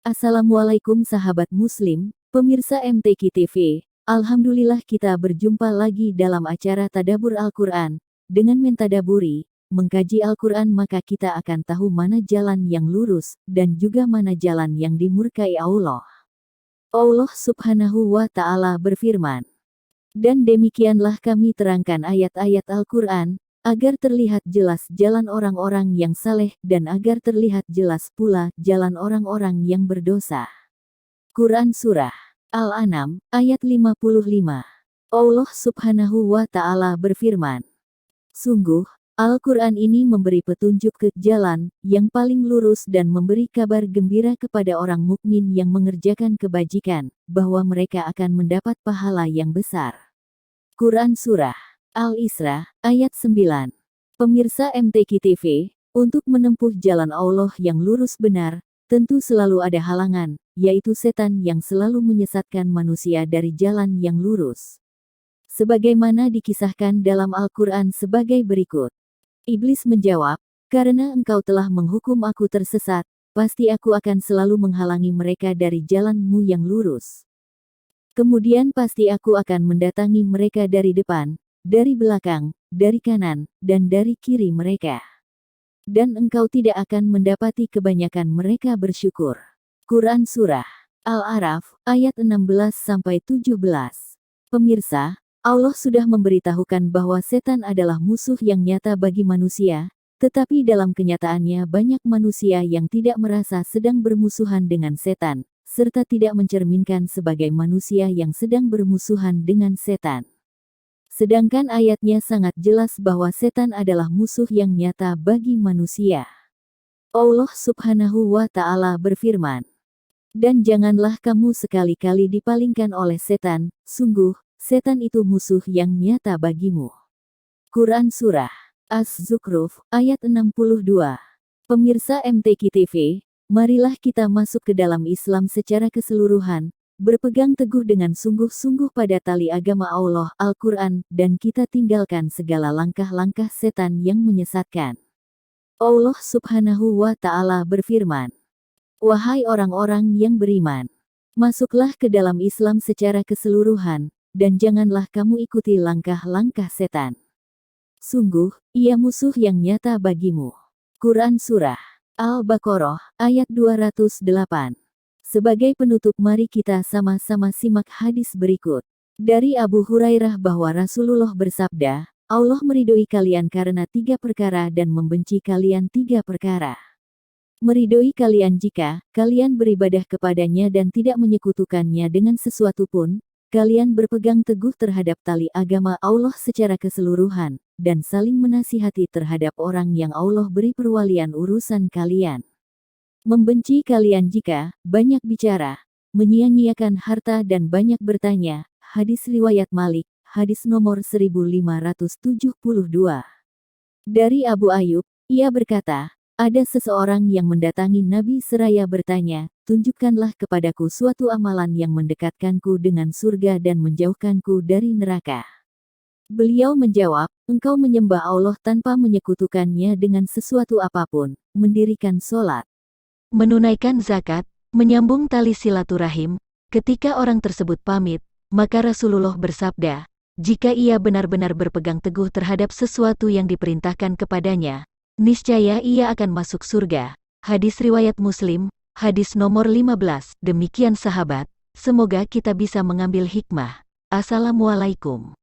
Assalamualaikum sahabat muslim, pemirsa MTQ TV. Alhamdulillah kita berjumpa lagi dalam acara Tadabbur Al-Quran. Dengan mentadaburi, mengkaji Al-Quran maka kita akan tahu mana jalan yang lurus, dan juga mana jalan yang dimurkai Allah. Allah subhanahu wa ta'ala berfirman. Dan demikianlah kami terangkan ayat-ayat Al-Quran, agar terlihat jelas jalan orang-orang yang saleh dan agar terlihat jelas pula jalan orang-orang yang berdosa. Quran Surah Al-An'am, ayat 55. Allah subhanahu wa ta'ala berfirman. Sungguh, Al-Quran ini memberi petunjuk ke jalan yang paling lurus dan memberi kabar gembira kepada orang mukmin yang mengerjakan kebajikan, bahwa mereka akan mendapat pahala yang besar. Quran Surah Al-Isra, ayat 9. Pemirsa MTQ TV, untuk menempuh jalan Allah yang lurus benar, tentu selalu ada halangan, yaitu setan yang selalu menyesatkan manusia dari jalan yang lurus. Sebagaimana dikisahkan dalam Al-Quran sebagai berikut. Iblis menjawab, karena engkau telah menghukum aku tersesat, pasti aku akan selalu menghalangi mereka dari jalanmu yang lurus. Kemudian pasti aku akan mendatangi mereka dari depan, dari belakang, dari kanan, dan dari kiri mereka. Dan engkau tidak akan mendapati kebanyakan mereka bersyukur. Quran Surah Al-A'raf, ayat 16-17. Pemirsa, Allah sudah memberitahukan bahwa setan adalah musuh yang nyata bagi manusia, tetapi dalam kenyataannya banyak manusia yang tidak merasa sedang bermusuhan dengan setan, serta tidak mencerminkan sebagai manusia yang sedang bermusuhan dengan setan. Sedangkan ayatnya sangat jelas bahwa setan adalah musuh yang nyata bagi manusia. Allah subhanahu wa ta'ala berfirman. Dan janganlah kamu sekali-kali dipalingkan oleh setan, sungguh, setan itu musuh yang nyata bagimu. Quran Surah Az-Zukhruf, ayat 62. Pemirsa MTQ TV, marilah kita masuk ke dalam Islam secara keseluruhan, berpegang teguh dengan sungguh-sungguh pada tali agama Allah, Al-Quran, dan kita tinggalkan segala langkah-langkah setan yang menyesatkan. Allah subhanahu wa ta'ala berfirman. Wahai orang-orang yang beriman, masuklah ke dalam Islam secara keseluruhan, dan janganlah kamu ikuti langkah-langkah setan. Sungguh, ia musuh yang nyata bagimu. Quran Surah Al-Baqarah, ayat 208. Sebagai penutup mari kita sama-sama simak hadis berikut. Dari Abu Hurairah bahwa Rasulullah bersabda, Allah meridhoi kalian karena 3 perkara dan membenci kalian 3 perkara. Meridhoi kalian jika kalian beribadah kepadanya dan tidak menyekutukannya dengan sesuatu pun, kalian berpegang teguh terhadap tali agama Allah secara keseluruhan, dan saling menasihati terhadap orang yang Allah beri perwalian urusan kalian. Membenci kalian jika banyak bicara, menyia-nyiakan harta dan banyak bertanya. Hadis riwayat Malik, hadis nomor 1572. Dari Abu Ayyub, ia berkata, ada seseorang yang mendatangi Nabi seraya bertanya, tunjukkanlah kepadaku suatu amalan yang mendekatkanku dengan surga dan menjauhkanku dari neraka. Beliau menjawab, engkau menyembah Allah tanpa menyekutukannya dengan sesuatu apapun, mendirikan sholat, menunaikan zakat, menyambung tali silaturahim. Ketika orang tersebut pamit, maka Rasulullah bersabda, jika ia benar-benar berpegang teguh terhadap sesuatu yang diperintahkan kepadanya, niscaya ia akan masuk surga. Hadis riwayat Muslim, hadis nomor 15. Demikian sahabat, semoga kita bisa mengambil hikmah. Assalamualaikum.